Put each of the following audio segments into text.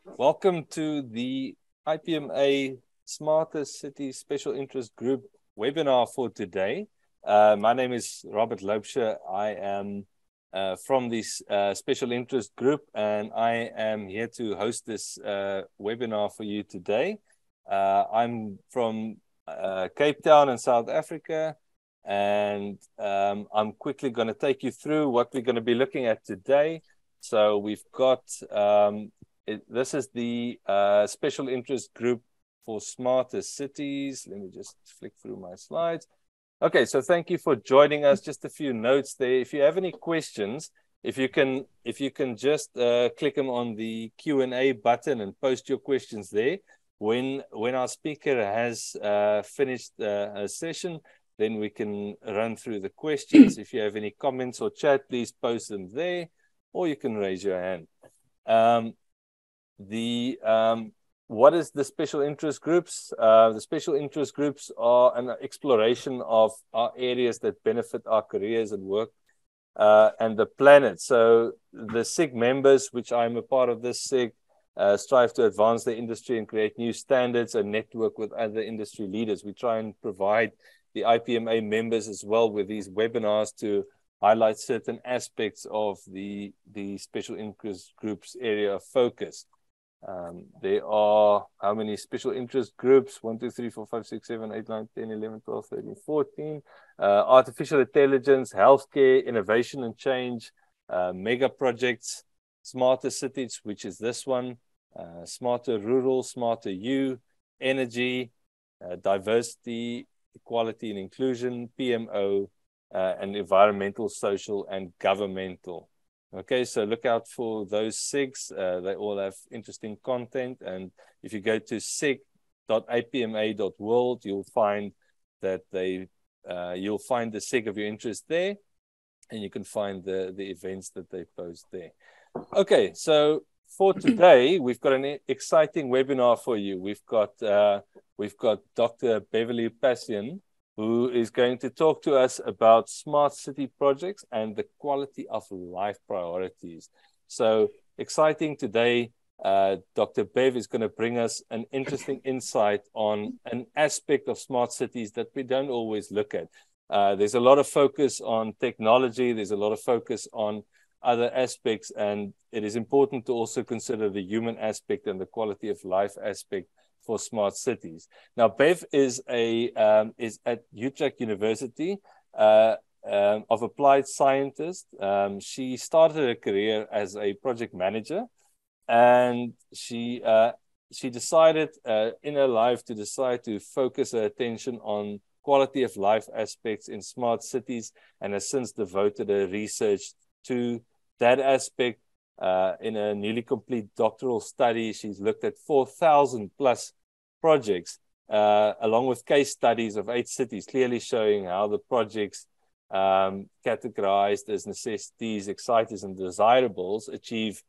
Welcome to the IPMA Smarter City Special Interest Group webinar for today. My name is Robert Loubser. I am from this Special Interest Group, and I am here to host this webinar for you today. I'm from Cape Town in South Africa, and I'm quickly going to take you through what we're going to be looking at today. So we've got, this is the Special Interest Group for Smarter Cities. Let me just flick through my slides. Okay, so thank you for joining us. Just a few notes there. If you have any questions, if you can just click them on the Q&A button and post your questions there. When our speaker has finished a session, then we can run through the questions. If you have any comments or chat, please post them there, or you can raise your hand. What is the special interest groups? The special interest groups are an exploration of our areas that benefit our careers and work and the planet. So the SIG members, which I'm a part of this SIG, strive to advance the industry and create new standards and network with other industry leaders. We try and provide the IPMA members as well with these webinars to highlight certain aspects of the special interest groups area of focus. There are how many special interest groups? 1, 2, 3, 4, 5, 6, 7, 8, 9, 10, 11, 12, 13, 14. Artificial intelligence, healthcare, innovation and change, mega projects, smarter cities, which is this one, smarter rural, smarter you, energy, diversity, equality and inclusion, PMO, and environmental, social, and governmental. Okay, so look out for those SIGs. They all have interesting content. And if you go to sig.ipma.world, you'll find that you'll find the SIG of your interest there, and you can find the events that they post there. Okay, so for today, we've got an exciting webinar for you. We've got Dr. Beverly Passian, who is going to talk to us about smart city projects and the quality of life priorities. So exciting today. Dr. Bev is going to bring us an interesting insight on an aspect of smart cities that we don't always look at. There's a lot of focus on technology. There's a lot of focus on other aspects, and it is important to also consider the human aspect and the quality of life aspect for smart cities. Now, Bev is at Utrecht University of applied scientist. She started her career as a project manager, and she decided in her life to focus her attention on quality of life aspects in smart cities, and has since devoted her research to that aspect. In a newly complete doctoral study, she's looked at 4,000 plus projects, along with case studies of 8 cities, clearly showing how the projects categorized as necessities, exciters, and desirables achieve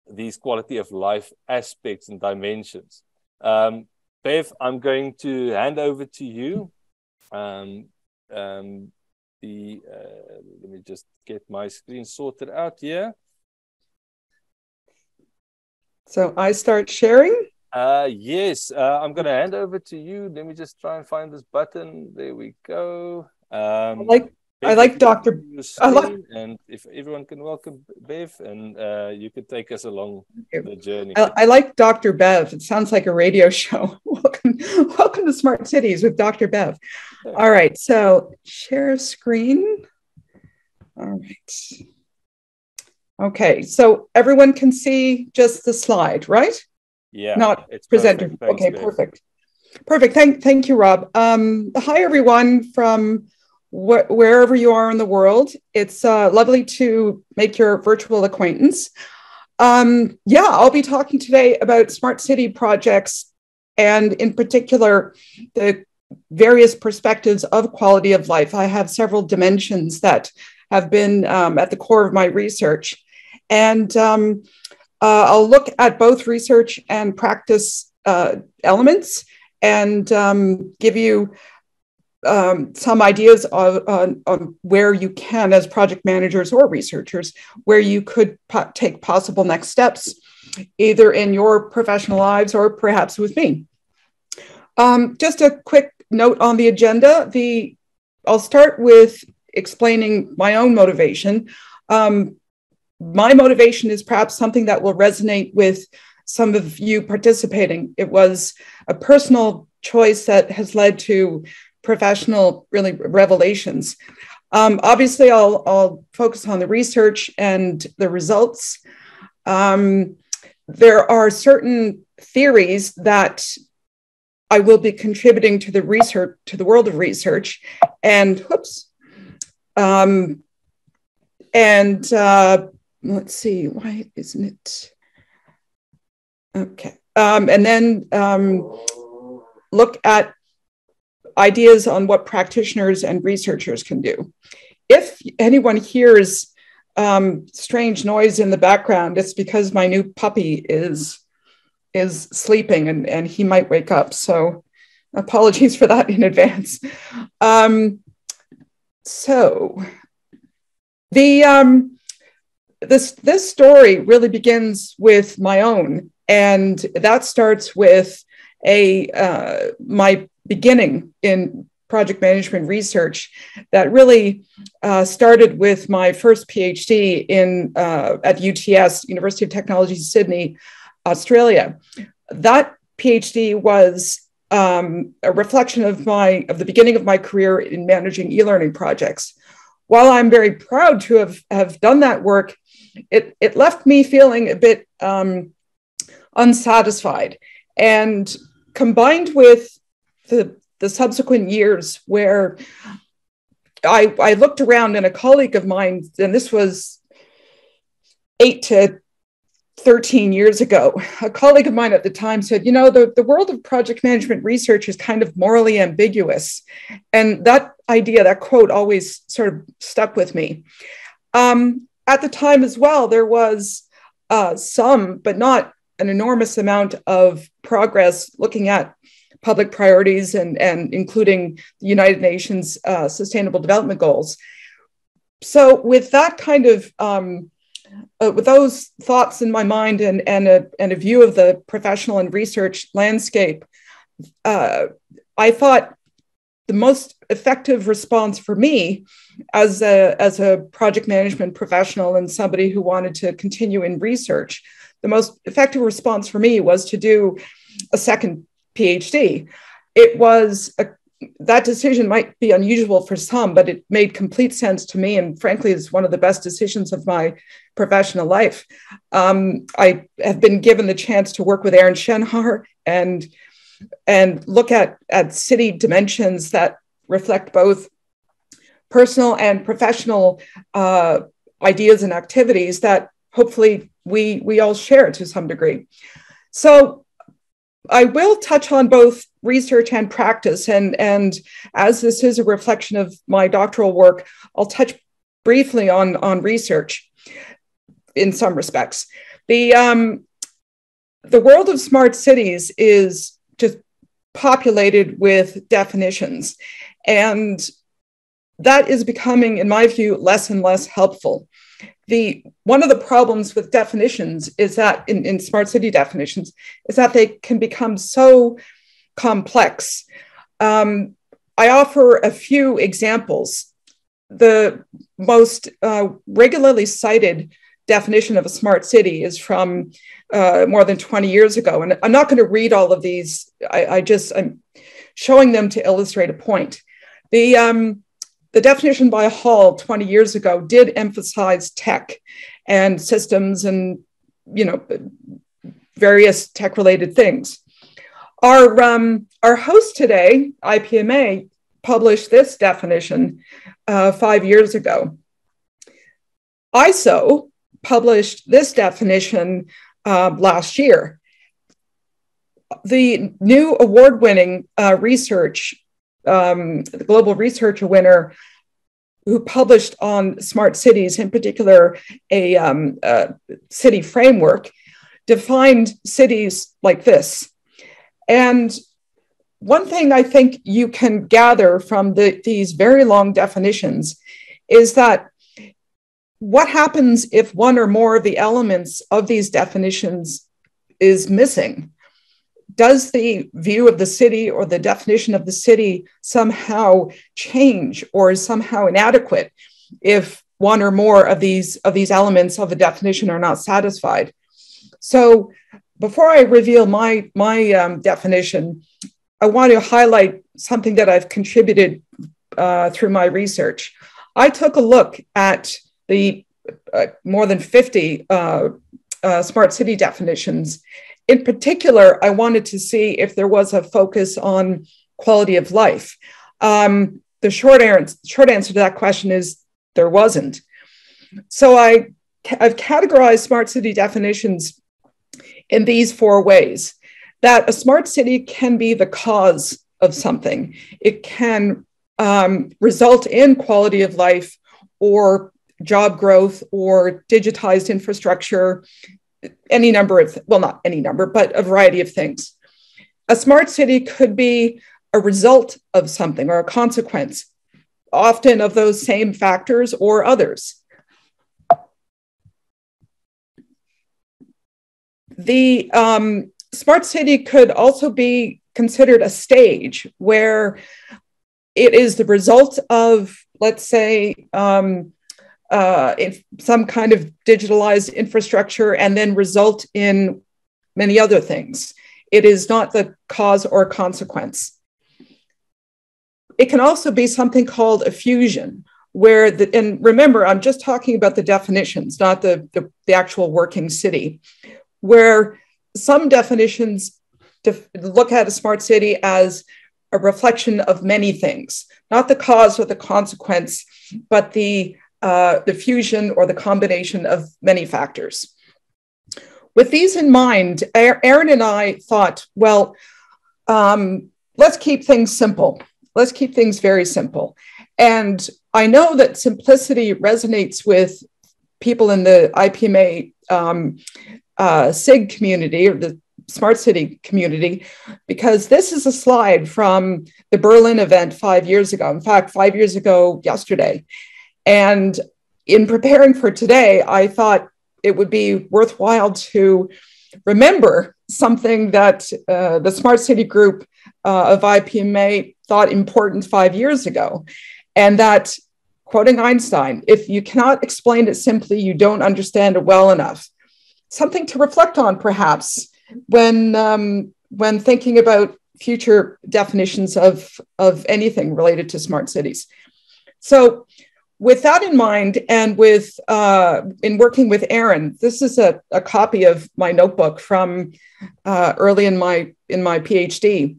these quality of life aspects and dimensions. Bev, I'm going to hand over to you. Let me just get my screen sorted out here. So I start sharing? Yes, I'm going to hand over to you. Let me just try and find this button. There we go. I like Dr. And if everyone can welcome Bev, and you could take us along the journey. I like Dr. Bev. It sounds like a radio show. Welcome to Smart Cities with Dr. Bev. All right, so share screen. All right. Okay, so everyone can see just the slide, right? Yeah. Not presenter. Perfect. Thanks, okay, Bev. perfect. Perfect. Thank you, Rob. Hi, everyone from wherever you are in the world. It's lovely to make your virtual acquaintance. I'll be talking today about smart city projects, and in particular, the various perspectives of quality of life. I have several dimensions that have been at the core of my research. And I'll look at both research and practice elements and give you some ideas of where you can, as project managers or researchers, where you could take possible next steps either in your professional lives or perhaps with me. Just a quick note on the agenda. I'll start with explaining my own motivation. My motivation is perhaps something that will resonate with some of you participating. It was a personal choice that has led to professional, really, revelations. Obviously, I'll focus on the research and the results. There are certain theories that I will be contributing to the research, to the world of research, and let's see, why isn't it? Okay, and then look at ideas on what practitioners and researchers can do. If anyone hears strange noise in the background, it's because my new puppy is sleeping and he might wake up. So apologies for that in advance. So this story really begins with my own, and that starts with my beginning in project management research that really started with my first PhD at UTS, University of Technology, Sydney, Australia. That PhD was a reflection of the beginning of my career in managing e-learning projects. While I'm very proud to have done that work, it left me feeling a bit unsatisfied. And combined with the subsequent years where I looked around, and a colleague of mine, and this was 8 to 13 years ago, a colleague of mine at the time said, you know, the world of project management research is kind of morally ambiguous. And that idea, that quote, always sort of stuck with me. At the time as well, there was some, but not an enormous amount of progress looking at public priorities and including the United Nations Sustainable Development Goals. So with that kind of with those thoughts in my mind and a view of the professional and research landscape, I thought the most effective response for me as a project management professional and somebody who wanted to continue in research, the most effective response for me was to do a second PhD. It was that decision might be unusual for some, but it made complete sense to me. And frankly, it's one of the best decisions of my professional life. I have been given the chance to work with Aaron Shenhar and look at city dimensions that reflect both personal and professional ideas and activities that hopefully we all share to some degree. So I will touch on both research and practice, and as this is a reflection of my doctoral work, I'll touch briefly on research in some respects. The world of smart cities is just populated with definitions, and that is becoming, in my view, less and less helpful. One of the problems with definitions is that in smart city definitions is that they can become so complex. I offer a few examples. The most regularly cited definition of a smart city is from more than 20 years ago. And I'm not going to read all of these. I'm showing them to illustrate a point. The definition by Hall 20 years ago did emphasize tech and systems and, various tech-related things. Our host today, IPMA, published this definition 5 years ago. ISO published this definition last year. The new award-winning research, the Global Researcher winner, who published on smart cities, in particular a city framework, defined cities like this. And one thing I think you can gather from these very long definitions is that what happens if one or more of the elements of these definitions is missing? Does the view of the city or the definition of the city somehow change or is somehow inadequate if one or more of these elements of the definition are not satisfied? So before I reveal my definition, I want to highlight something that I've contributed through my research. I took a look at the more than 50 smart city definitions. In particular, I wanted to see if there was a focus on quality of life. The short answer to that question is there wasn't. So I've categorized smart city definitions in these 4 ways. That a smart city can be the cause of something. It can result in quality of life or job growth or digitized infrastructure, any number of, well, not any number, but a variety of things. A smart city could be a result of something or a consequence, often of those same factors or others. The smart city could also be considered a stage where it is the result of, let's say, some kind of digitalized infrastructure and then result in many other things. It is not the cause or consequence. It can also be something called a fusion, where and remember, I'm just talking about the definitions, not the actual working city, where some definitions look at a smart city as a reflection of many things, not the cause or the consequence, but the fusion or the combination of many factors. With these in mind, Aaron and I thought, well, let's keep things simple. Let's keep things very simple. And I know that simplicity resonates with people in the IPMA SIG community, or the Smart City community, because this is a slide from the Berlin event 5 years ago. In fact, 5 years ago yesterday. And in preparing for today, I thought it would be worthwhile to remember something that the Smart City group of IPMA thought important 5 years ago. And that, quoting Einstein, if you cannot explain it simply, you don't understand it well enough. Something to reflect on, perhaps, when thinking about future definitions of anything related to smart cities. So with that in mind, and with in working with Aaron, this is a copy of my notebook from early in my PhD.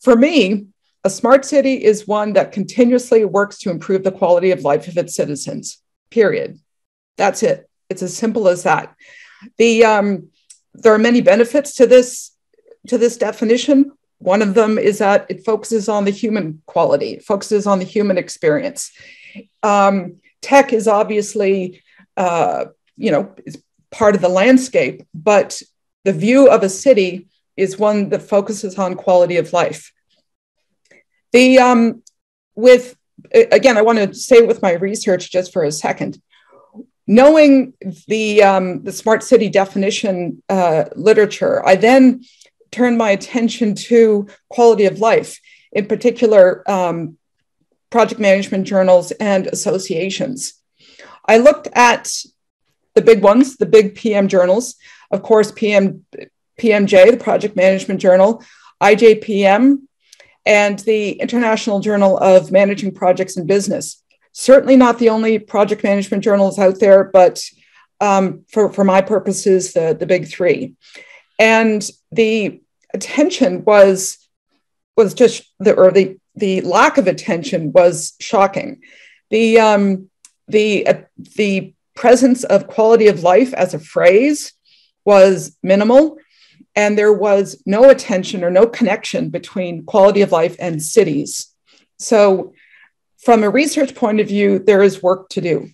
For me, a smart city is one that continuously works to improve the quality of life of its citizens, period. That's it. It's as simple as that. There are many benefits to this definition. One of them is that it focuses on the human quality, it focuses on the human experience. Tech is obviously, is part of the landscape, but the view of a city is one that focuses on quality of life. Again, I want to stay with my research just for a second. Knowing the smart city definition literature, I then turned my attention to quality of life, in particular, project management journals and associations. I looked at the big ones, the big PM journals, of course, PMJ, the Project Management Journal, IJPM, and the International Journal of Managing Projects in Business. Certainly not the only project management journals out there, but for my purposes, the big 3. And the attention was just the lack of attention was shocking. The presence of quality of life as a phrase was minimal, and there was no attention or no connection between quality of life and cities. So from a research point of view, there is work to do.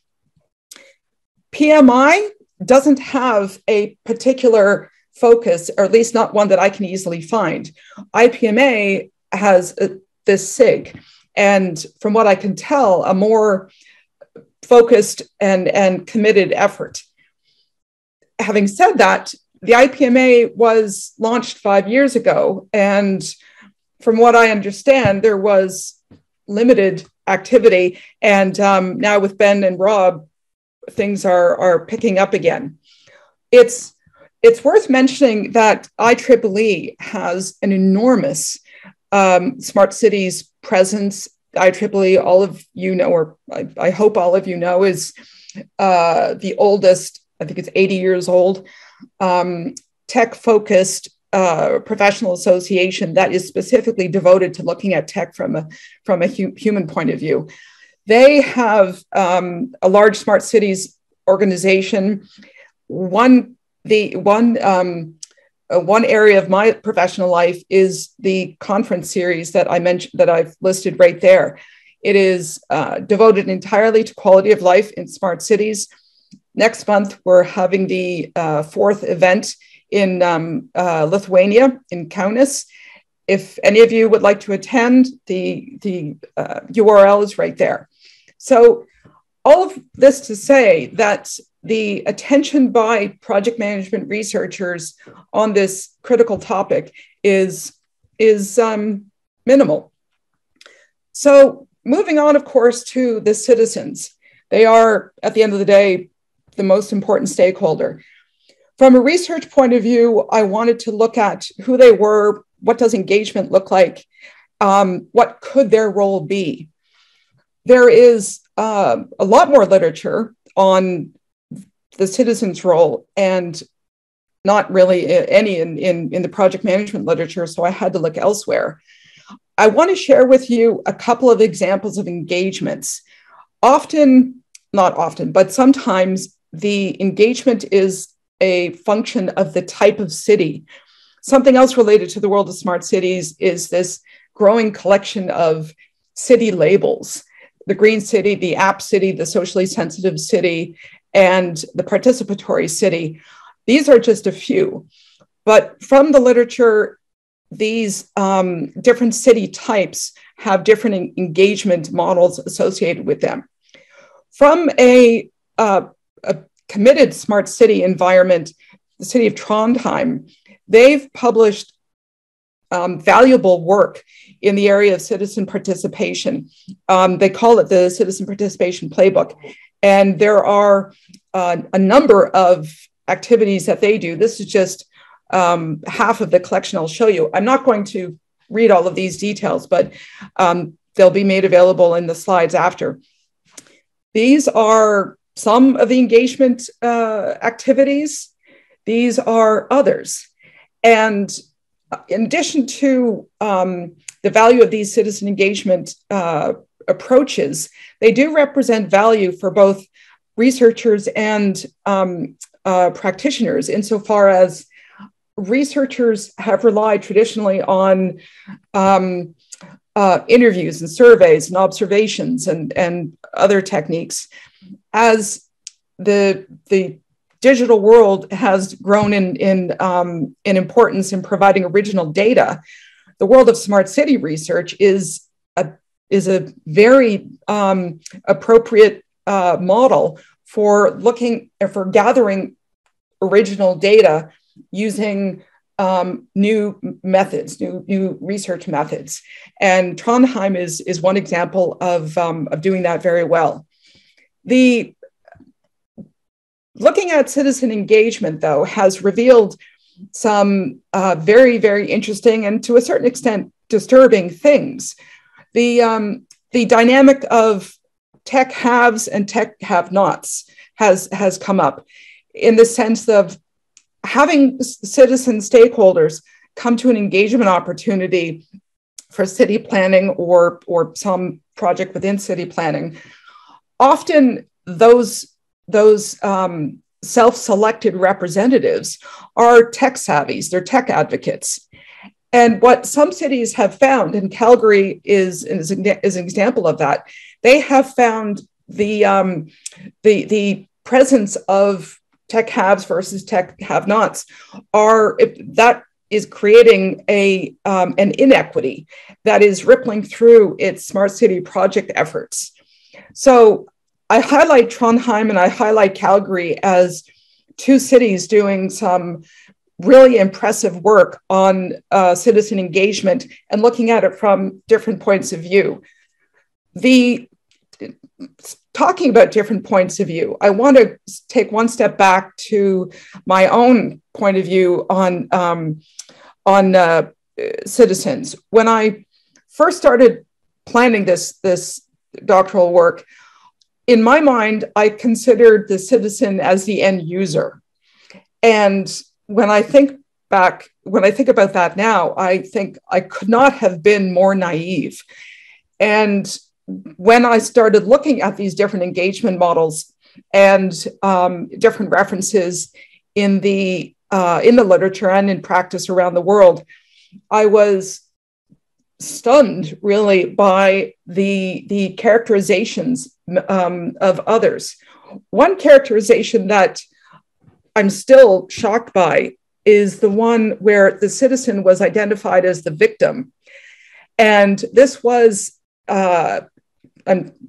PMI doesn't have a particular focus, or at least not one that I can easily find. IPMA has this SIG, and from what I can tell, a more focused and committed effort. Having said that, the IPMA was launched 5 years ago, and from what I understand, there was limited activity. And now with Ben and Rob, things are picking up again. It's worth mentioning that IEEE has an enormous smart cities presence. IEEE, all of you know, or I hope all of you know, is the oldest, I think it's 80 years old, tech-focused professional association that is specifically devoted to looking at tech from a human point of view. They have a large smart cities organization. One area of my professional life is the conference series that I mentioned, that I've listed right there. It is devoted entirely to quality of life in smart cities. Next month, we're having the fourth event in Lithuania, in Kaunas. If any of you would like to attend, the URL is right there. So all of this to say that the attention by project management researchers on this critical topic is minimal. So moving on, of course, to the citizens. They are, at the end of the day, the most important stakeholder. From a research point of view, I wanted to look at who they were, what does engagement look like, what could their role be. There is a lot more literature on the citizens' role, and not really any in the project management literature, so I had to look elsewhere. I want to share with you a couple of examples of engagements. Not often, but sometimes the engagement is a function of the type of city. Something else related to the world of smart cities is this growing collection of city labels: the green city, the app city, the socially sensitive city, and the participatory city. These are just a few. But from the literature, these different city types have different engagement models associated with them. From a committed smart city environment, the city of Trondheim, they've published valuable work in the area of citizen participation. They call it the Citizen Participation Playbook. And there are a number of activities that they do. This is just half of the collection I'll show you. I'm not going to read all of these details, but they'll be made available in the slides after. These are some of the engagement activities. These are others. And in addition to the value of these citizen engagement approaches, they do represent value for both researchers and practitioners, insofar as researchers have relied traditionally on interviews and surveys and observations and other techniques. As the digital world has grown in importance in providing original data, the world of smart city research is a very appropriate model for gathering original data using new methods, new research methods. And Trondheim is one example of doing that very well. Looking at citizen engagement, though, has revealed some very, very interesting and to a certain extent disturbing things. The dynamic of tech haves and tech have-nots has come up, in the sense of having citizen stakeholders come to an engagement opportunity for city planning or some project within city planning. Often those self-selected representatives are tech savvies, they're tech advocates. And what some cities have found, and Calgary is an example of that, they have found the presence of tech haves versus tech have-nots that is creating an inequity that is rippling through its smart city project efforts. So I highlight Trondheim and I highlight Calgary as two cities doing some really impressive work on citizen engagement and looking at it from different points of view. Talking about different points of view, I want to take one step back to my own point of view on citizens. When I first started planning this doctoral work, in my mind, I considered the citizen as the end user. And when I think about that now, I think I could not have been more naive. And when I started looking at these different engagement models and different references in the literature and in practice around the world, I was stunned really by the characterizations of others. One characterization that I'm still shocked by is the one where the citizen was identified as the victim. And this was, I'm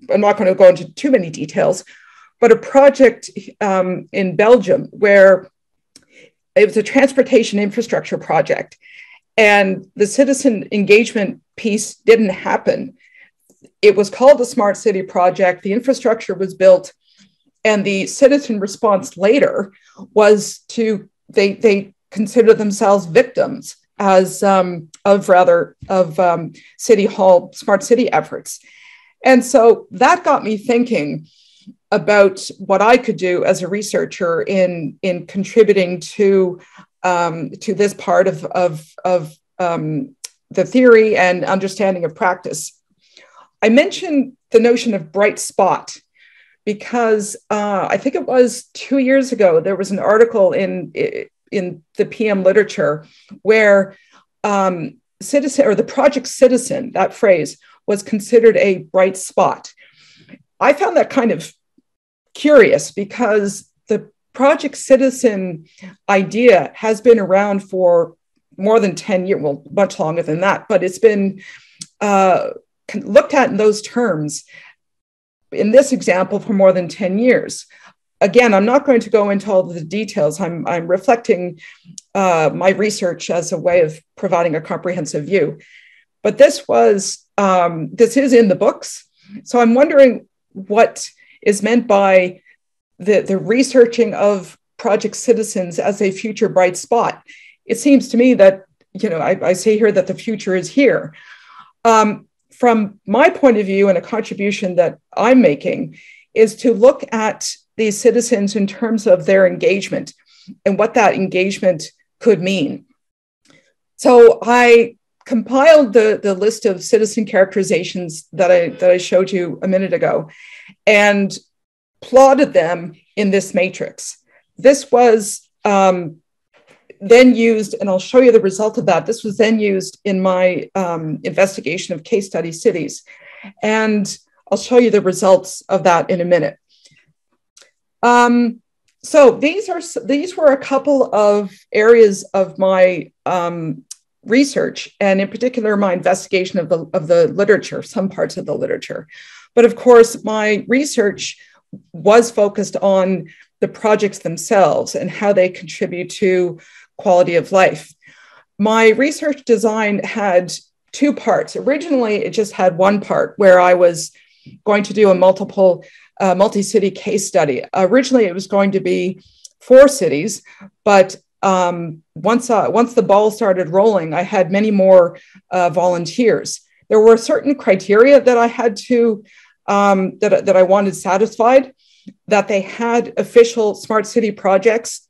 not going to go into too many details, but a project in Belgium where it was a transportation infrastructure project, and the citizen engagement piece didn't happen. It was called the Smart City Project. The infrastructure was built, and the citizen response later was they consider themselves victims of City Hall smart city efforts. And so that got me thinking about what I could do as a researcher in contributing to this part of the theory and understanding of practice. I mentioned the notion of bright spot because I think it was 2 years ago, there was an article in the PM literature where citizen, or the project citizen, that phrase, was considered a bright spot. I found that kind of curious because the project citizen idea has been around for more than 10 years, well, much longer than that, but it's been looked at in those terms, in this example, for more than 10 years. Again, I'm not going to go into all the details. I'm reflecting my research as a way of providing a comprehensive view. But this is in the books. So I'm wondering what is meant by the researching of project citizens as a future bright spot. It seems to me that, I say here that the future is here. From my point of view, and a contribution that I'm making is to look at these citizens in terms of their engagement and what that engagement could mean. So I compiled the list of citizen characterizations that I showed you a minute ago and plotted them in this matrix. This was then used, and I'll show you the result of that. This was then used in my investigation of case study cities. And I'll show you the results of that in a minute. So these were a couple of areas of my research, and in particular, my investigation of the literature, some parts of the literature. But of course, my research was focused on the projects themselves and how they contribute to quality of life. My research design had two parts. Originally, it just had one part where I was going to do a multi-city case study. Originally, it was going to be 4 cities, but once the ball started rolling, I had many more volunteers. There were certain criteria that I had to that I wanted satisfied, that they had official smart city projects,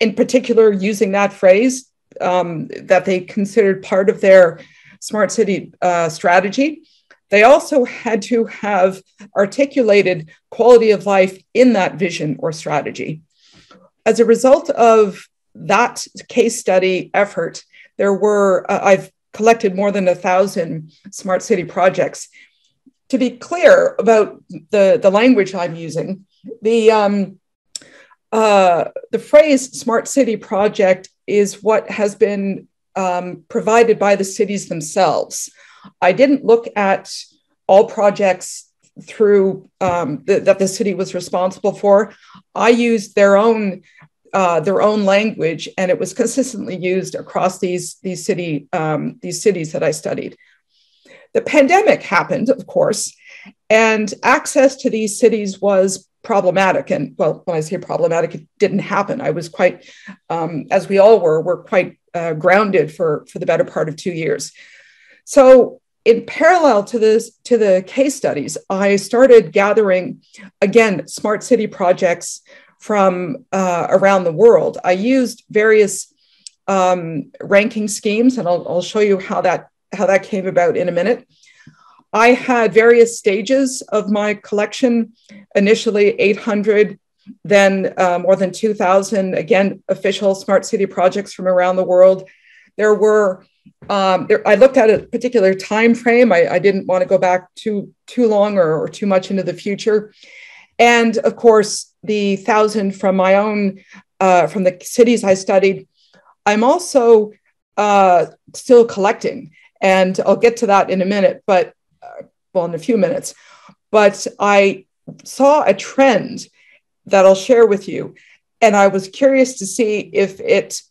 in particular using that phrase, that they considered part of their smart city strategy. They also had to have articulated quality of life in that vision or strategy. As a result of that case study effort, I've collected more than 1,000 smart city projects. To be clear about the language I'm using, the phrase smart city project is what has been provided by the cities themselves. I didn't look at all projects through that the city was responsible for. I used their own their own language, and it was consistently used across these cities that I studied. The pandemic happened, of course, and access to these cities was problematic. And well, when I say problematic, it didn't happen. I was quite, as we all were quite grounded for the better part of 2 years. So in parallel to the case studies, I started gathering, again, smart city projects from around the world. I used various ranking schemes, and I'll show you how that came about in a minute. I had various stages of my collection, initially 800, then more than 2,000, again, official smart city projects from around the world. There were, I looked at a particular time frame. I didn't want to go back too long or too much into the future. And of course, the 1,000 from my own, from the cities I studied. I'm also still collecting, and I'll get to that in a minute, but well, in a few minutes. But I saw a trend that I'll share with you, and I was curious to see if it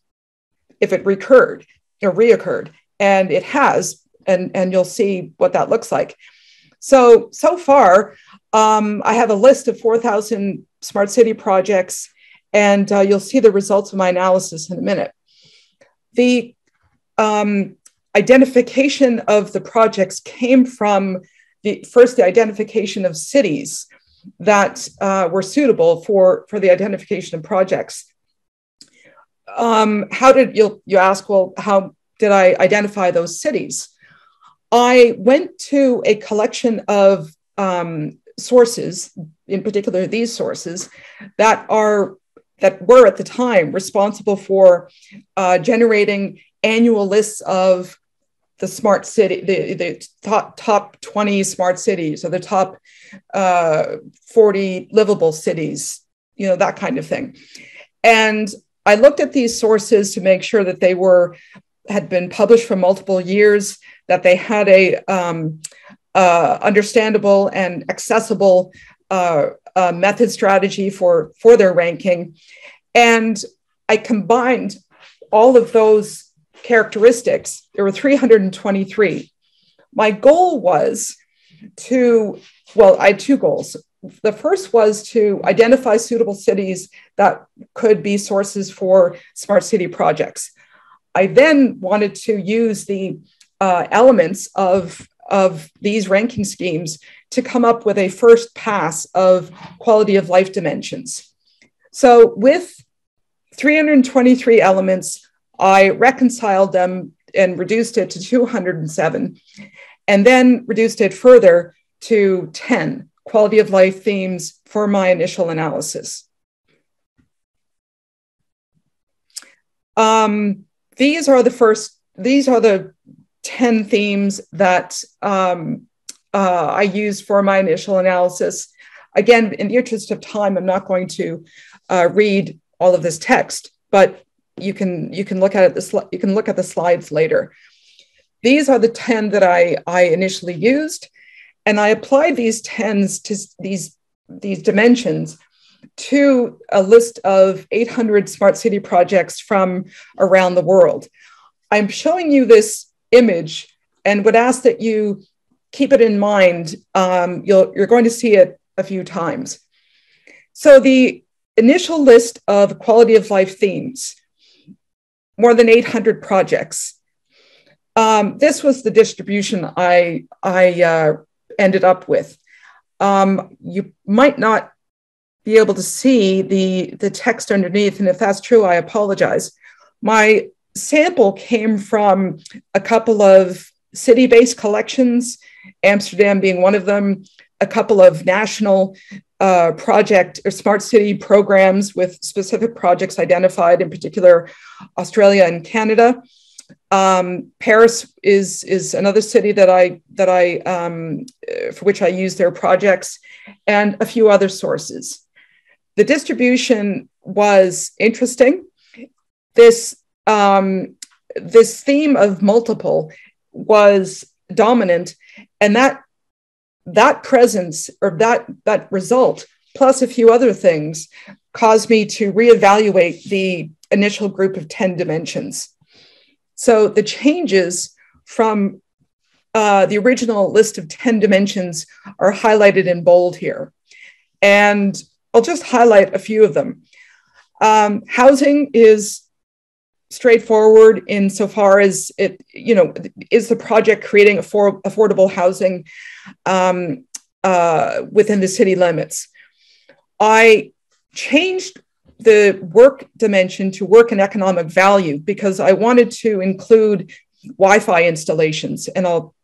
recurred or reoccurred, and it has, and you'll see what that looks like. So far, I have a list of 4,000 smart city projects, and you'll see the results of my analysis in a minute. The identification of the projects came from the identification of cities that were suitable for the identification of projects. How did you ask? Well, how did I identify those cities? I went to a collection of sources, in particular these sources, that were at the time responsible for generating annual lists of the smart city, the top 20 smart cities, or the top 40 livable cities, that kind of thing. And I looked at these sources to make sure that they had been published for multiple years, that they had a understandable and accessible method strategy for their ranking. And I combined all of those characteristics. There were 323. My goal was I had two goals. The first was to identify suitable cities that could be sources for smart city projects. I then wanted to use the elements of these ranking schemes to come up with a first pass of quality of life dimensions. So with 323 elements, I reconciled them and reduced it to 207, and then reduced it further to 10 quality of life themes for my initial analysis. These are the 10 themes that I used for my initial analysis. Again, in the interest of time, I'm not going to read all of this text, but you can look at it. You can look at the slides later. These are the 10 that I initially used, and I applied these 10s to these dimensions to a list of 800 smart city projects from around the world. I'm showing you this image and would ask that you keep it in mind. You're going to see it a few times. So the initial list of quality of life themes, more than 800 projects. This was the distribution I ended up with. You might not be able to see the text underneath, and if that's true, I apologize. My sample came from a couple of city-based collections, Amsterdam being one of them, a couple of national project or smart city programs with specific projects identified, in particular Australia and Canada. Paris is another city that I for which I use their projects, and a few other sources. The distribution was interesting. This theme of multiple was dominant, and that presence, or that result, plus a few other things, caused me to reevaluate the initial group of 10 dimensions. So the changes from the original list of 10 dimensions are highlighted in bold here. And I'll just highlight a few of them. Housing is straightforward insofar as it, is the project creating affordable housing within the city limits. I changed the work dimension to work and economic value because I wanted to include Wi-Fi installations, and I'll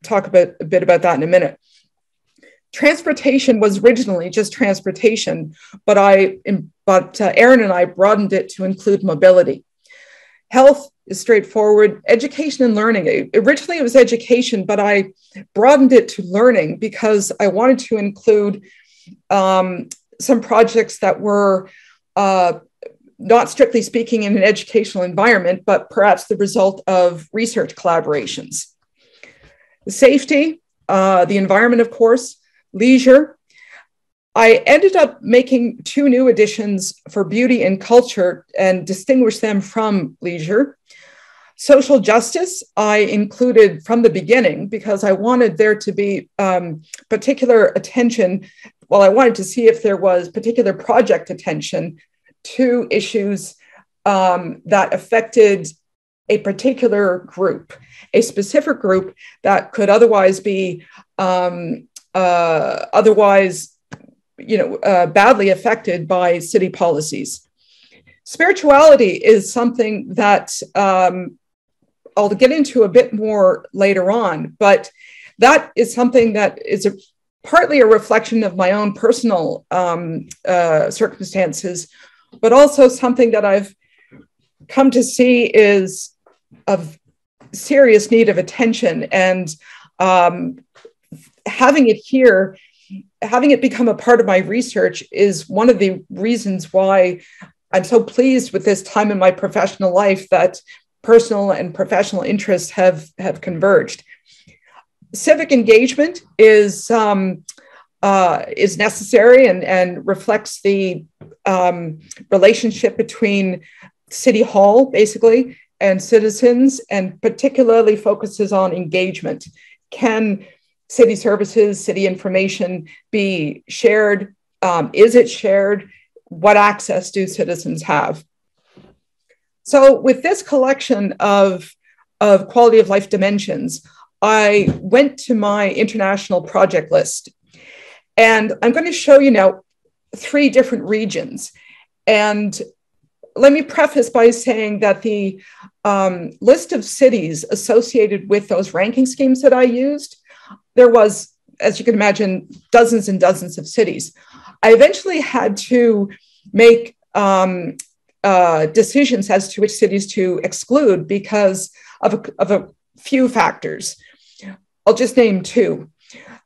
talk a bit about that in a minute. Transportation was originally just transportation, but Aaron and I broadened it to include mobility. Health is straightforward. Education and learning. Originally, it was education, but I broadened it to learning because I wanted to include some projects that were not strictly speaking in an educational environment, but perhaps the result of research collaborations. Safety, the environment, of course, leisure. I ended up making 2 new additions for beauty and culture and distinguish them from leisure. Social justice, I included from the beginning because I wanted there to be particular attention. Well, I wanted to see if there was particular project attention to issues that affected a particular group, a specific group that could otherwise be badly affected by city policies. Spirituality is something that I'll get into a bit more later on, but that is something that is partly a reflection of my own personal circumstances, but also something that I've come to see is of serious need of attention, and having it here, having it become a part of my research is one of the reasons why I'm so pleased with this time in my professional life that personal and professional interests have converged. Civic engagement is necessary and reflects the relationship between City Hall, basically, and citizens, and particularly focuses on engagement. Can city services, city information be shared? Is it shared? What access do citizens have? So with this collection of quality of life dimensions, I went to my international project list. And I'm going to show you now 3 different regions. And let me preface by saying that the list of cities associated with those ranking schemes that I used, there was, as you can imagine, dozens and dozens of cities. I eventually had to make decisions as to which cities to exclude because of a few factors. I'll just name 2.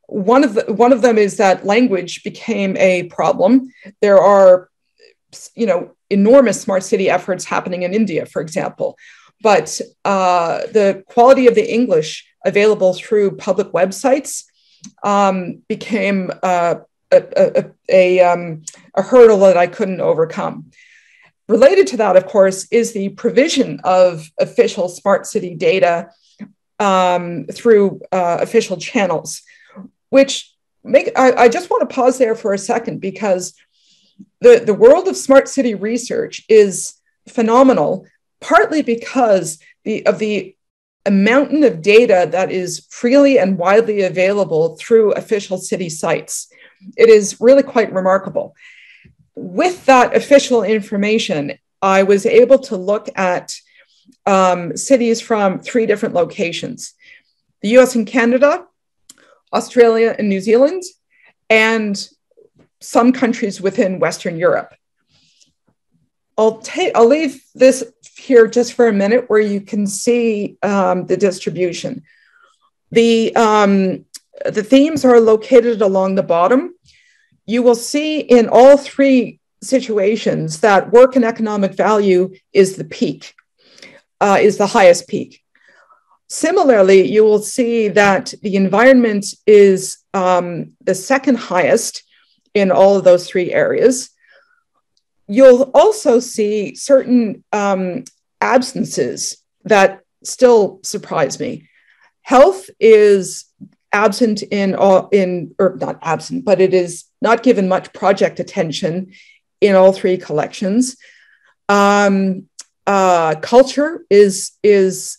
One of them is that language became a problem. There are, enormous smart city efforts happening in India, for example, but the quality of the English available through public websites became a hurdle that I couldn't overcome. Related to that, of course, is the provision of official smart city data through official channels, which I just want to pause there for a second because the world of smart city research is phenomenal, partly because of the mountain of data that is freely and widely available through official city sites. It is really quite remarkable. With that official information, I was able to look at cities from 3 different locations: the US and Canada, Australia and New Zealand, and some countries within Western Europe. I'll leave this here just for a minute where you can see the distribution. The themes are located along the bottom. You will see in all 3 situations that work and economic value is the peak, is the highest peak. Similarly, you will see that the environment is the second highest in all of those 3 areas. you'll also see certain absences that still surprise me. Health is absent or not absent, but it is not given much project attention in all three collections. Culture is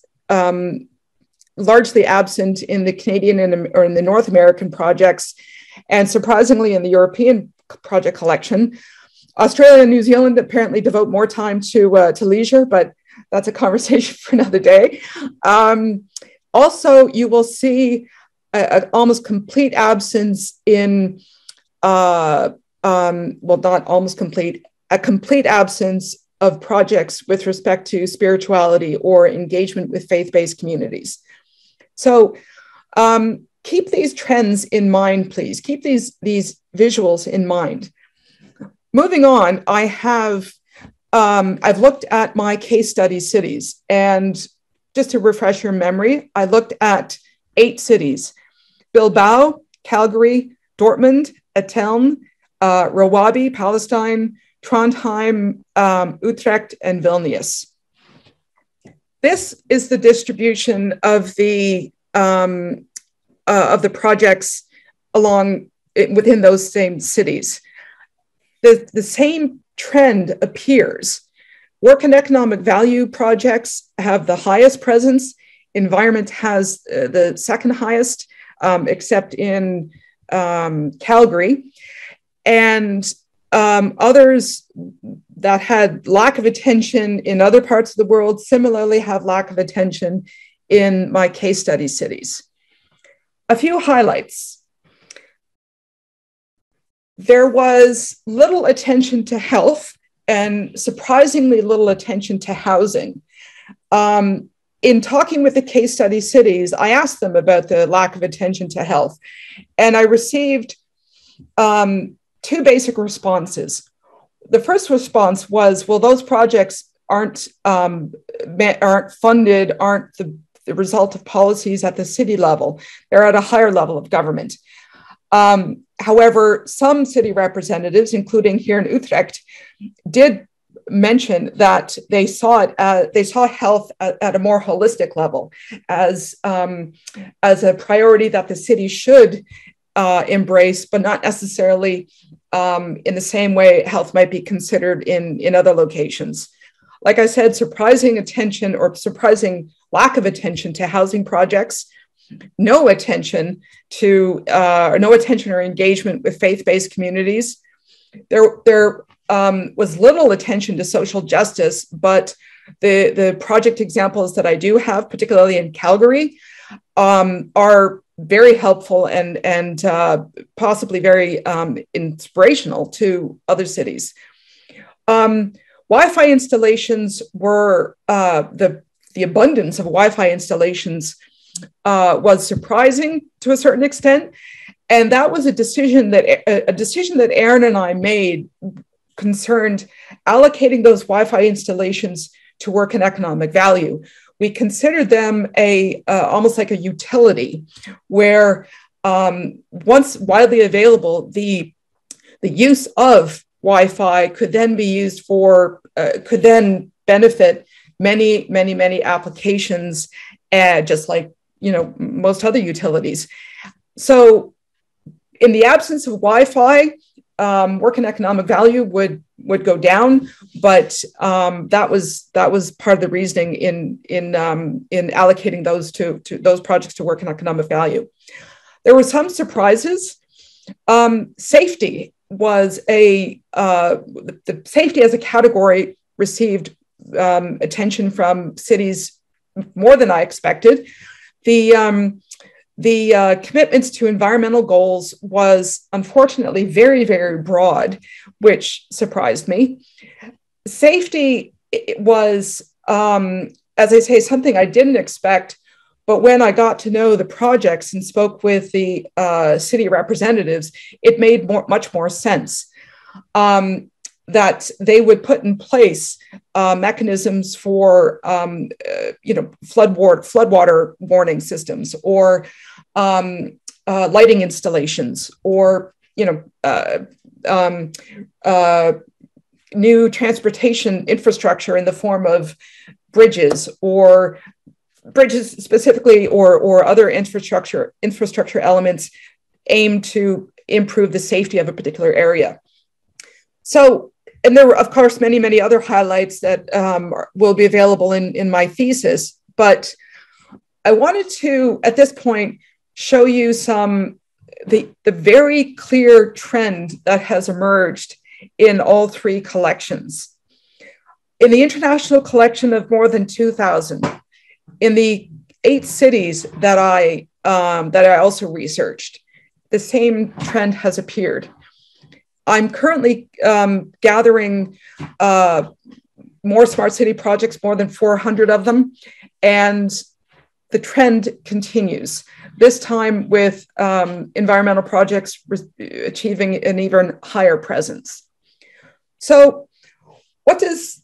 largely absent in the Canadian or in the North American projects, and surprisingly in the European project collection. Australia and New Zealand apparently devote more time to leisure, but that's a conversation for another day. Also, you will see an almost complete absence in, well, not almost complete, a complete absence of projects with respect to spirituality or engagement with faith-based communities. So keep these trends in mind, please. Keep these visuals in mind. Moving on, I've looked at my case study cities, and just to refresh your memory, I looked at 8 cities: Bilbao, Calgary, Dortmund, Athens, Rawabi, Palestine, Trondheim, Utrecht, and Vilnius. This is the distribution of the projects within those same cities. The same trend appears. Work and economic value projects have the highest presence. Environment has the second highest, except in Calgary. And others that had lack of attention in other parts of the world similarly have lack of attention in my case study cities. A few highlights. There was little attention to health and surprisingly little attention to housing. In talking with the case study cities, I asked them about the lack of attention to health, and I received 2 basic responses. The first response was, well, those projects aren't funded, aren't the result of policies at the city level. They're at a higher level of government. However, some city representatives, including here in Utrecht, did mention that they saw health at a more holistic level as a priority that the city should embrace, but not necessarily in the same way health might be considered in other locations. Like I said, surprising attention or surprising lack of attention to housing projects, no attention or engagement with faith-based communities. There was little attention to social justice, but the project examples that I do have, particularly in Calgary, are very helpful and possibly very inspirational to other cities. Wi-Fi installations were, the abundance of Wi-Fi installations was surprising to a certain extent. And that was a decision that Aaron and I made concerned allocating those Wi-Fi installations to work and economic value. We considered them almost like a utility where once widely available, the use of Wi-Fi could then be used could then benefit many applications, just like, most other utilities. So in the absence of Wi-Fi, work and economic value would go down, but that was part of the reasoning in allocating those to those projects to work and economic value. There were some surprises. Safety was the safety as a category received attention from cities more than I expected. The commitments to environmental goals was unfortunately very, very broad, which surprised me. Safety was, as I say, something I didn't expect, but when I got to know the projects and spoke with the city representatives, it made much more sense that they would put in place mechanisms for, floodwater warning systems or lighting installations or, new transportation infrastructure in the form of bridges or bridges specifically, or other infrastructure elements aimed to improve the safety of a particular area. So, and there were, of course, many, many other highlights that will be available in my thesis, but I wanted to, at this point, show you the very clear trend that has emerged in all three collections. In the international collection of more than 2,000, in the 8 cities that I also researched, the same trend has appeared. I'm currently gathering more smart city projects, more than 400 of them, and the trend continues, this time with environmental projects achieving an even higher presence. So what does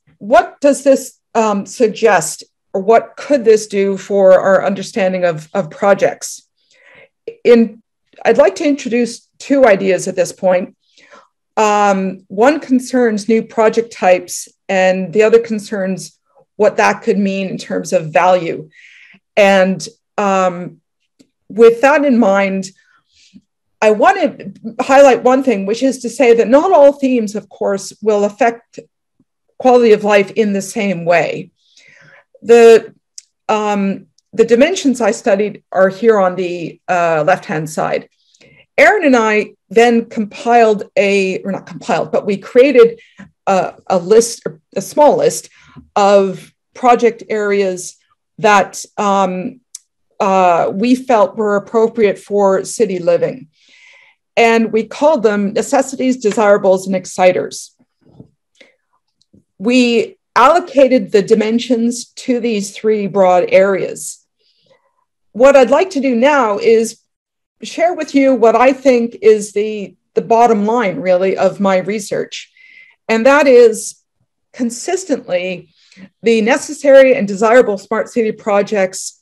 this suggest, or what could this do for our understanding of projects? I'd like to introduce 2 ideas at this point. One concerns new project types, and the other concerns what that could mean in terms of value. And with that in mind, I want to highlight one thing, which is to say that not all themes, of course, will affect quality of life in the same way. The dimensions I studied are here on the left-hand side. Aaron and I then we created a list, a small list of project areas that we felt were appropriate for city living. And we called them necessities, desirables, and exciters. We allocated the dimensions to these 3 broad areas. What I'd like to do now is share with you what I think is the bottom line, really, of my research. And that is consistently the necessary and desirable smart city projects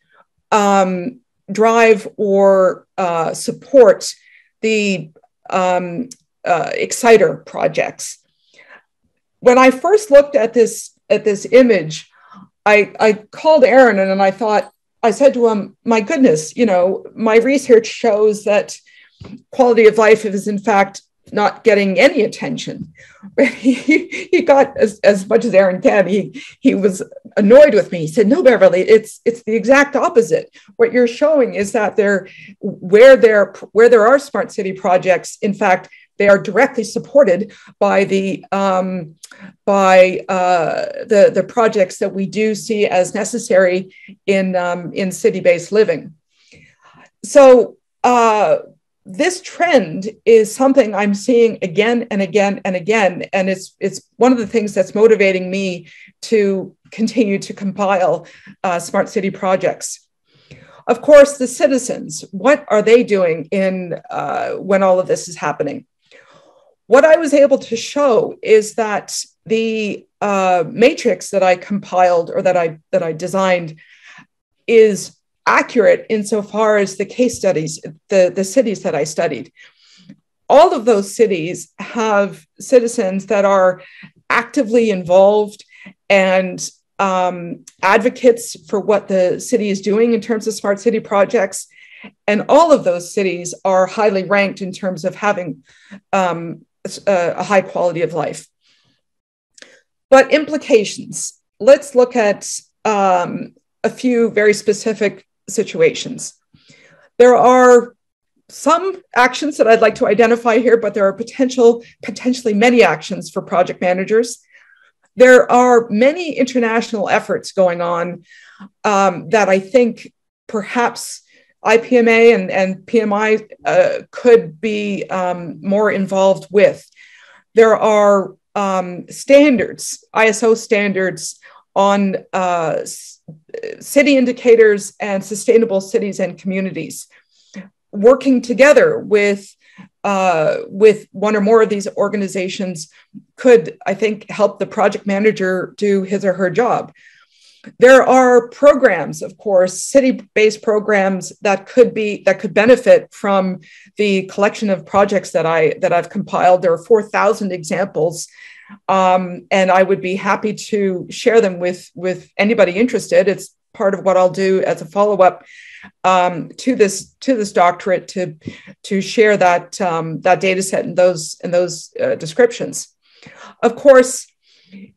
drive or support the exciter projects. When I first looked at this image, I called Aaron and I said to him, my goodness, my research shows that quality of life is in fact not getting any attention. He got as much as Aaron can. He was annoyed with me. He said, "No, Beverly, it's the exact opposite. What you're showing is that where there are smart city projects, in fact, they are directly supported by the projects that we do see as necessary in city-based living." So this trend is something I'm seeing again and again and again, and it's one of the things that's motivating me to continue to compile smart city projects. Of course, the citizens, what are they doing when all of this is happening? What I was able to show is that the matrix that I compiled or that I designed is accurate insofar as the case studies, the cities that I studied. All of those cities have citizens that are actively involved and advocates for what the city is doing in terms of smart city projects. And all of those cities are highly ranked in terms of having a high quality of life. But implications. Let's look at a few very specific situations. There are some actions that I'd like to identify here, but there are potentially many actions for project managers. There are many international efforts going on that I think perhaps IPMA and PMI could be more involved with. There are standards, ISO standards on city indicators and sustainable cities and communities. Working together with one or more of these organizations could, I think, help the project manager do his or her job. There are programs, of course, city-based programs that could benefit from the collection of projects that I've compiled. There are 4,000 examples, and I would be happy to share them with anybody interested. It's part of what I'll do as a follow-up to this doctorate to share that data set and those descriptions. Of course,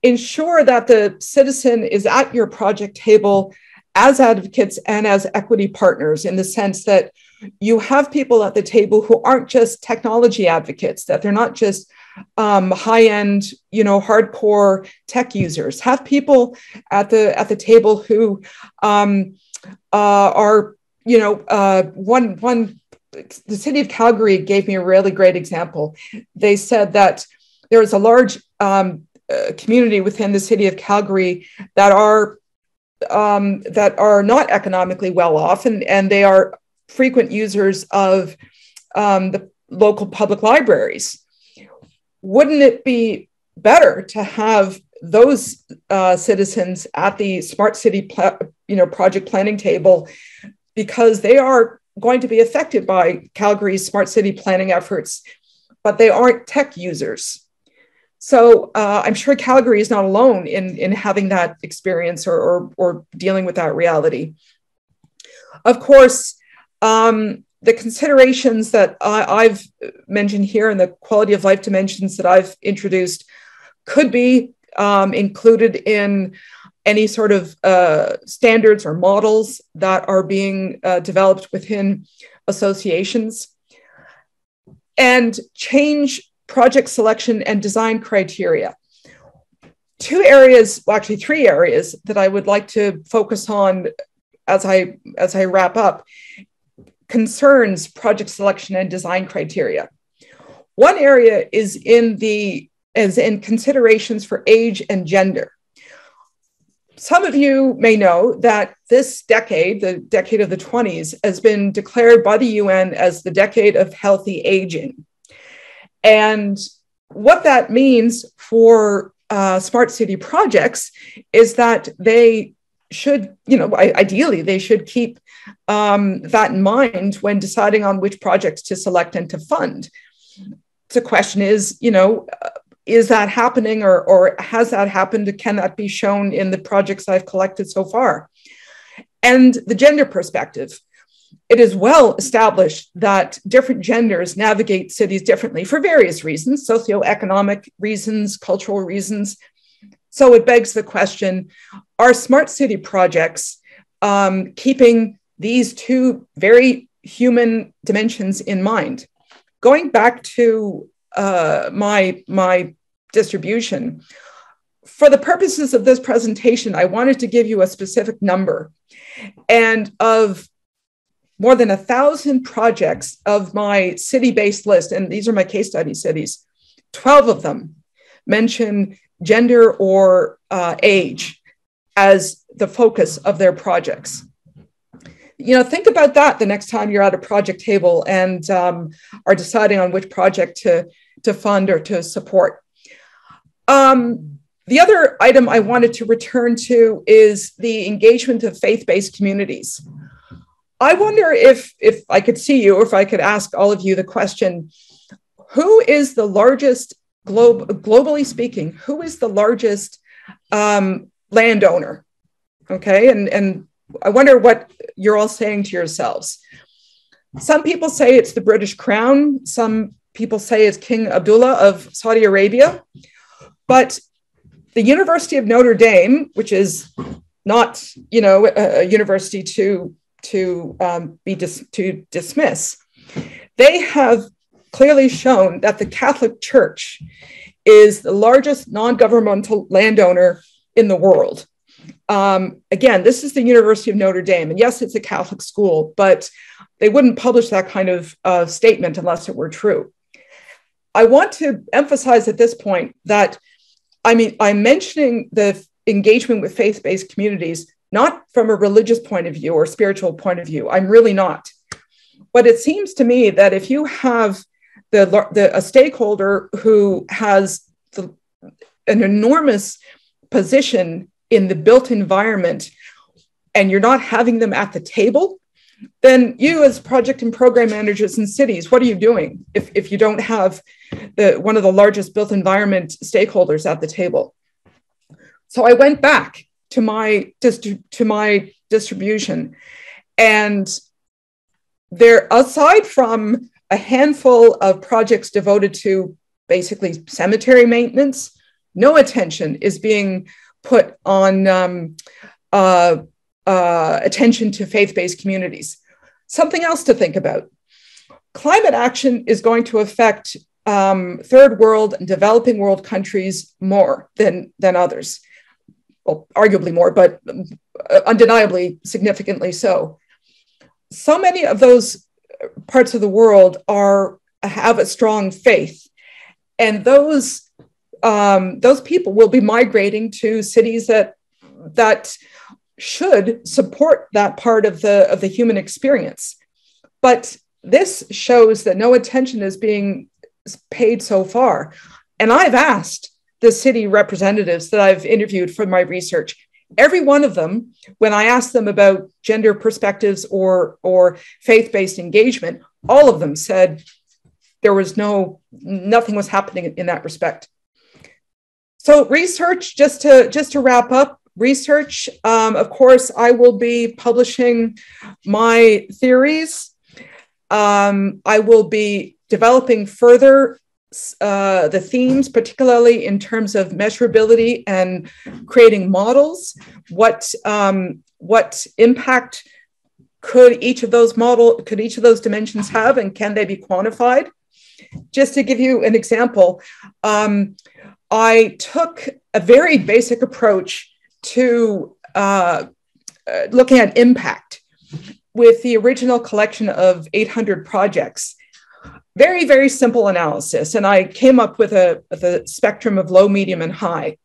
ensure that the citizen is at your project table as advocates and as equity partners, in the sense that you have people at the table who aren't just technology advocates, that they're not just high-end, hardcore tech users. Have people at the table who are, the city of Calgary gave me a really great example. They said that there is a large community within the city of Calgary that are not economically well off, and they are frequent users of the local public libraries. Wouldn't it be better to have those citizens at the smart city project planning table, because they are going to be affected by Calgary's smart city planning efforts, but they aren't tech users? So I'm sure Calgary is not alone in having that experience or dealing with that reality. Of course, the considerations that I've mentioned here and the quality of life dimensions that I've introduced could be included in any sort of standards or models that are being developed within associations, and change project selection and design criteria. Three areas that I would like to focus on as I wrap up concerns project selection and design criteria. One area is in considerations for age and gender. Some of you may know that this decade, the decade of the 20s, has been declared by the UN as the decade of healthy aging. And what that means for smart city projects is that they should, ideally, they should keep that in mind when deciding on which projects to select and to fund. The question is, is that happening, or has that happened? Can that be shown in the projects I've collected so far? And the gender perspective. It is well established that different genders navigate cities differently for various reasons, socioeconomic reasons, cultural reasons. So it begs the question, are smart city projects keeping these two very human dimensions in mind? Going back to my distribution, for the purposes of this presentation, I wanted to give you a specific number. And of more than 1,000 projects of my city-based list, and these are my case study cities, 12 of them mention gender or age as the focus of their projects. Think about that the next time you're at a project table and are deciding on which project to fund or to support. The other item I wanted to return to is the engagement of faith-based communities. I wonder if I could see you, or if I could ask all of you the question, who is the largest, globally speaking, who is the largest landowner? Okay, and I wonder what you're all saying to yourselves. Some people say it's the British Crown. Some people say it's King Abdullah of Saudi Arabia. But the University of Notre Dame, which is not, a university to dismiss, they have clearly shown that the Catholic Church is the largest non-governmental landowner in the world. Again, this is the University of Notre Dame, and yes, it's a Catholic school, but they wouldn't publish that kind of statement unless it were true. I want to emphasize at this point that, I'm mentioning the engagement with faith-based communities not from a religious point of view or spiritual point of view. I'm really not. But it seems to me that if you have a stakeholder who has an enormous position in the built environment and you're not having them at the table, then you as project and program managers in cities, what are you doing if you don't have one of the largest built environment stakeholders at the table? So I went back to my distribution, and there, aside from a handful of projects devoted to basically cemetery maintenance, no attention is being put on attention to faith-based communities. Something else to think about. Climate action is going to affect third world and developing world countries more than others. Well, arguably more, but undeniably significantly so. So many of those parts of the world have a strong faith, and those people will be migrating to cities that should support that part of the human experience. But this shows that no attention is being paid so far. And I've asked the city representatives that I've interviewed for my research, every one of them, when I asked them about gender perspectives or faith-based engagement, all of them said there was nothing was happening in that respect. So research, just to wrap up, research, of course, I will be publishing my theories. I will be developing further the themes, particularly in terms of measurability and creating models. What impact could each of those dimensions have, and can they be quantified? Just to give you an example, I took a very basic approach to looking at impact with the original collection of 800 projects. Very, very simple analysis. And I came up with a spectrum of low, medium, and high.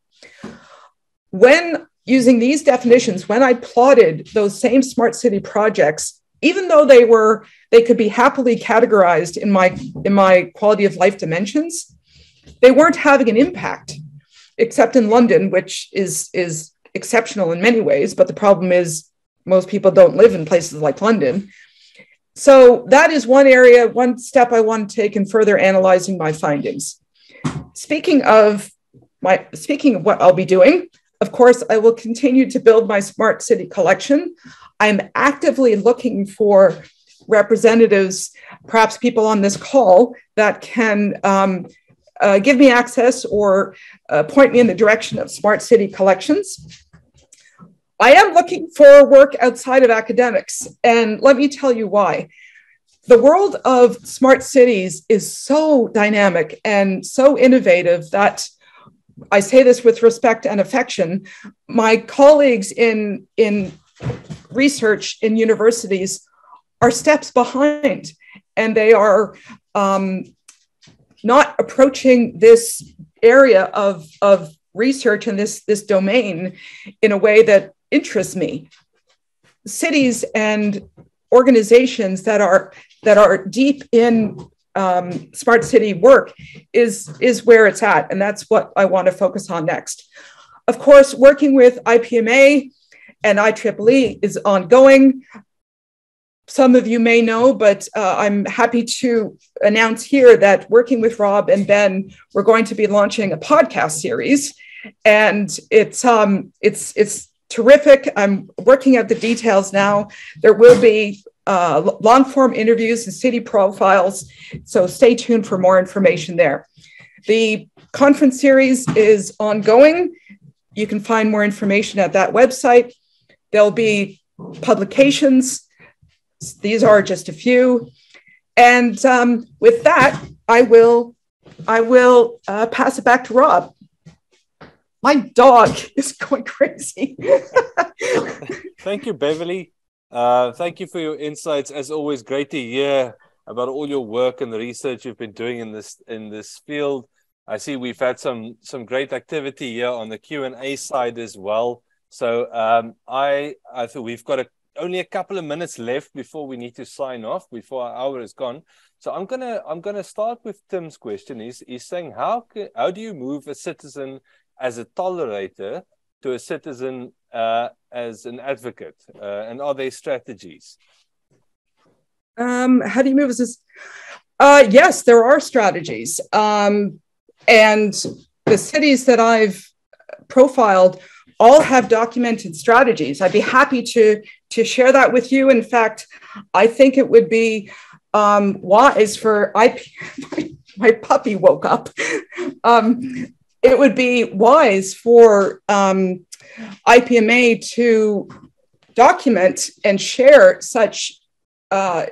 When using these definitions, when I plotted those same smart city projects, even though they could be happily categorized in my quality of life dimensions, they weren't having an impact, except in London, which is exceptional in many ways. But the problem is most people don't live in places like London. So that is one step I want to take in further analyzing my findings. Speaking of what I'll be doing, of course, I will continue to build my smart city collection. I'm actively looking for representatives, perhaps people on this call, that can give me access or point me in the direction of smart city collections. I am looking for work outside of academics, and let me tell you why. The world of smart cities is so dynamic and so innovative that I say this with respect and affection. My colleagues in research in universities are steps behind, and they are not approaching this area of research and this domain in a way that interests me. Cities and organizations that are deep in smart city work is where it's at, and that's what I want to focus on next. Of course, working with IPMA and IEEE is ongoing. Some of you may know, but I'm happy to announce here that working with Rob and Ben, we're going to be launching a podcast series, and it's terrific. I'm working out the details now. There will be long form interviews and city profiles, so stay tuned for more information there. The conference series is ongoing. You can find more information at that website. There'll be publications. These are just a few. And with that, I will pass it back to Rob. My dog is going crazy. Thank you, Beverly. Thank you for your insights. As always, great to hear about all your work and the research you've been doing in this field. I see we've had some great activity here on the Q&A side as well. So I think we've got only a couple of minutes left before we need to sign off, before our hour is gone. So I'm gonna start with Tim's question. He's saying, how do you move a citizen as a tolerator to a citizen as an advocate? And are there strategies? How do you move this? Yes, there are strategies. And the cities that I've profiled all have documented strategies. I'd be happy to share that with you. In fact, I think it would be wise for my puppy woke up. It would be wise for IPMA to document and share such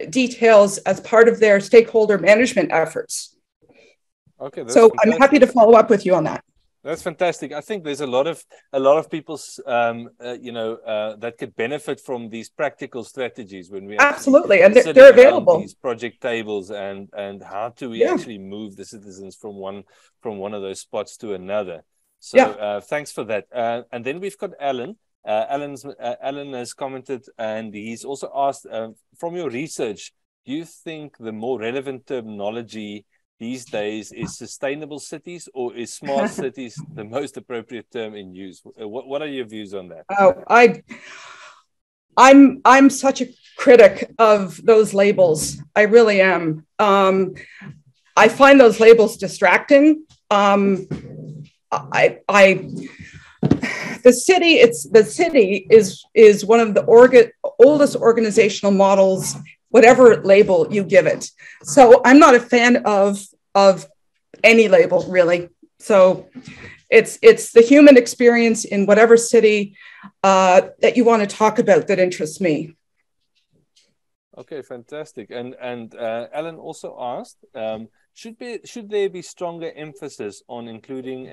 details as part of their stakeholder management efforts. Okay, so fantastic. I'm happy to follow up with you on that. That's fantastic. I think there's a lot of people, that could benefit from these practical strategies when we absolutely, and they're available. These project tables and how do we actually move the citizens from one of those spots to another. So thanks for that. And then we've got Alan. Alan has commented, and he's also asked, from your research, do you think the more relevant terminology these days is sustainable cities, or is smart cities the most appropriate term in use? What are your views on that? Oh, I'm such a critic of those labels. I really am. I find those labels distracting. The city is one of the oldest organizational models, whatever label you give it. So I'm not a fan of any label, really. So it's the human experience in whatever city that you want to talk about that interests me. Okay, fantastic. And Alan also asked, should there be stronger emphasis on including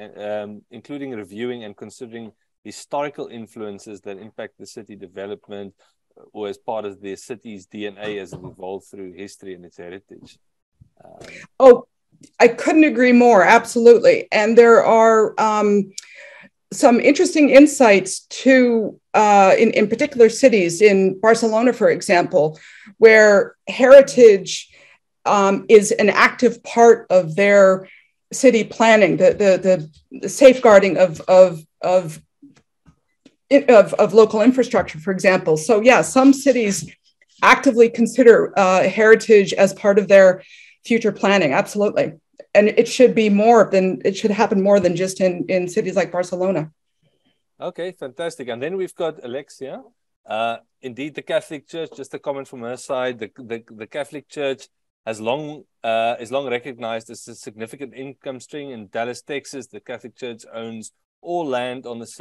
reviewing and considering historical influences that impact the city development, or as part of the city's DNA as it evolved through history and its heritage? I couldn't agree more. Absolutely. And there are some interesting insights to, in particular cities, in Barcelona, for example, where heritage is an active part of their city planning, the safeguarding of local infrastructure, for example. So yeah, some cities actively consider heritage as part of their future planning. Absolutely. And it should happen more than just in cities like Barcelona. Okay, fantastic. And then we've got Alexia. Indeed, the Catholic Church, just a comment from her side, the Catholic Church is long recognized as a significant income stream in Dallas, Texas. The Catholic Church owns all land on which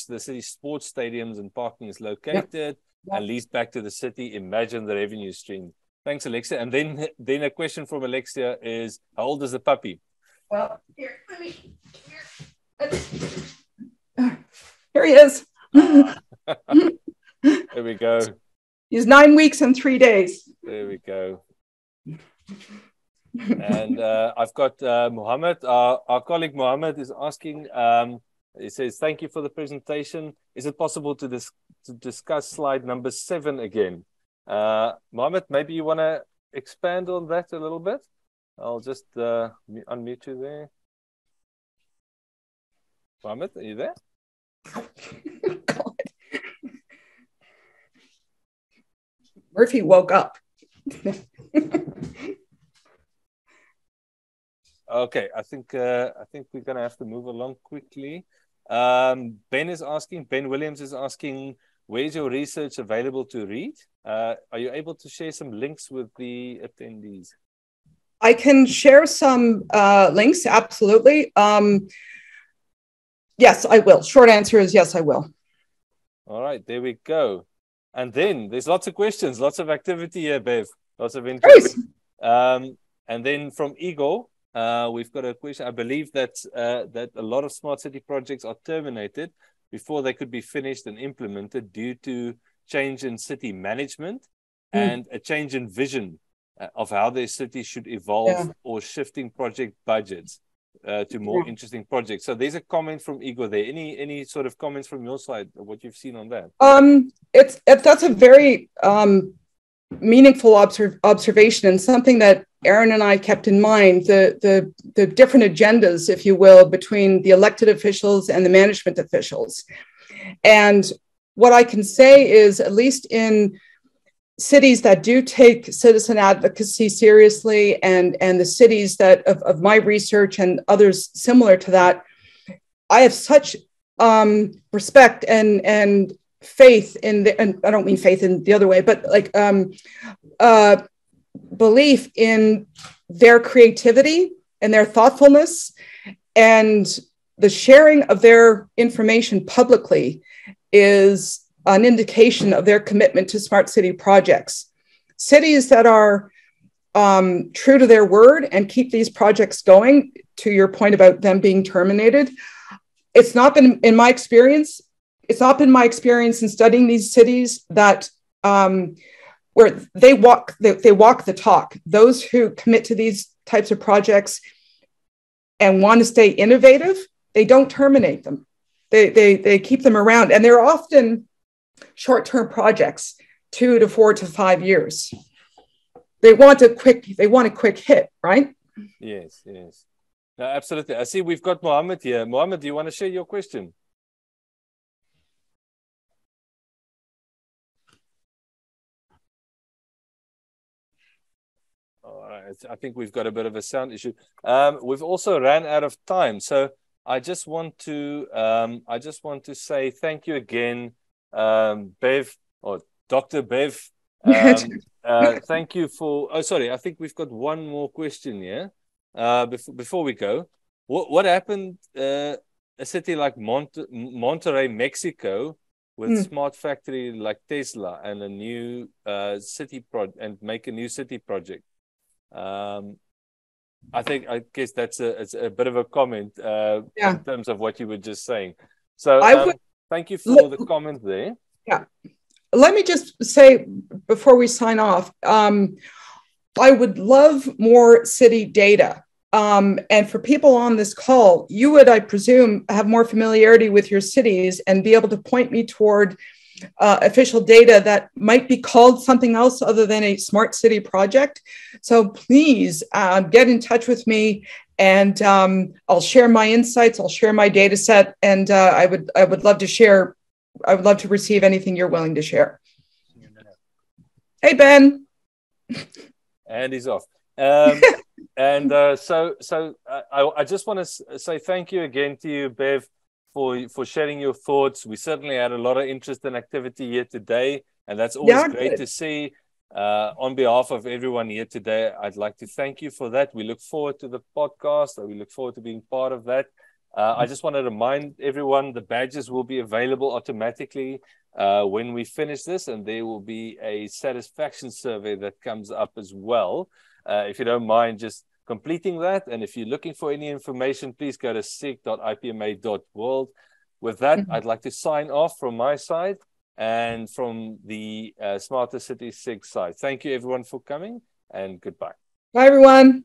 the city's sports stadiums and parking is located, and leased back to the city. Imagine the revenue stream. Thanks, Alexia. And then a question from Alexia is, how old is the puppy? Well, here he is. There we go. He's 9 weeks and 3 days. There we go. And I've got Mohammed. Our colleague Mohammed is asking, he says, thank you for the presentation. Is it possible to discuss slide number 7 again? Mohammed, maybe you want to expand on that a little bit? I'll just unmute you there. Mohammed, are you there? God. Murphy woke up. Okay, I think we're gonna have to move along quickly. Ben Williams is asking, where's your research available to read? Are you able to share some links with the attendees? I can share some links, absolutely. Yes, I will. Short answer is yes, I will. All right, there we go. And then there's lots of questions, lots of activity here, Bev. Lots of interest. And then from Igor, we've got a question. I believe that a lot of smart city projects are terminated before they could be finished and implemented due to change in city management and a change in vision of how their city should evolve, or shifting project budgets to more interesting projects. So there's a comment from Igor there. Any sort of comments from your side of what you've seen on that? That's a very meaningful observation, and something that Aaron and I kept in mind the different agendas, if you will, between the elected officials and the management officials. And what I can say is, at least in cities that do take citizen advocacy seriously, and the cities that of my research and others similar to that, I have such respect and faith in and I don't mean faith in the other way, but like belief in their creativity and their thoughtfulness, and the sharing of their information publicly is an indication of their commitment to smart city projects. Cities that are true to their word and keep these projects going, to your point about them being terminated, it's not been in my experience. It's not been my experience in studying these cities that where they walk the talk. Those who commit to these types of projects and want to stay innovative, they don't terminate them. They keep them around, and they're often short-term projects, 2 to 4 to 5 years. They want a quick hit, right? Yes. No, absolutely. I see we've got Mohammed here. Mohammed, do you want to share your question? All right. I think we've got a bit of a sound issue. We've also ran out of time, so I just want to say thank you again, Bev, or Dr. Bev. Thank you for. Oh, sorry. I think we've got one more question here. Before we go, what happened? A city like Monterrey, Mexico, with smart factory like Tesla and a new city make a new city project. I guess that's a bit of a comment in terms of what you were just saying. So thank you for the comment there. Yeah. Let me just say before we sign off, I would love more city data. And for people on this call, you would, I presume, have more familiarity with your cities and be able to point me toward official data that might be called something else other than a smart city project. So please get in touch with me, and I'll share my insights. I'll share my data set, and I would love to share. I would love to receive anything you're willing to share. Hey, Ben. And he's off. And so I just want to say thank you again to you, Bev, for sharing your thoughts. We certainly had a lot of interest and activity here today, and that's always great to see. On behalf of everyone here today, I'd like to thank you for that. We look forward to the podcast. We look forward to being part of that. I just want to remind everyone the badges will be available automatically when we finish this, and there will be a satisfaction survey that comes up as well. If you don't mind just completing that, and if you're looking for any information, please go to sig.ipma.world. With that, I'd like to sign off from my side and from the Smarter City SIG side. Thank you, everyone, for coming, and goodbye. Bye, everyone.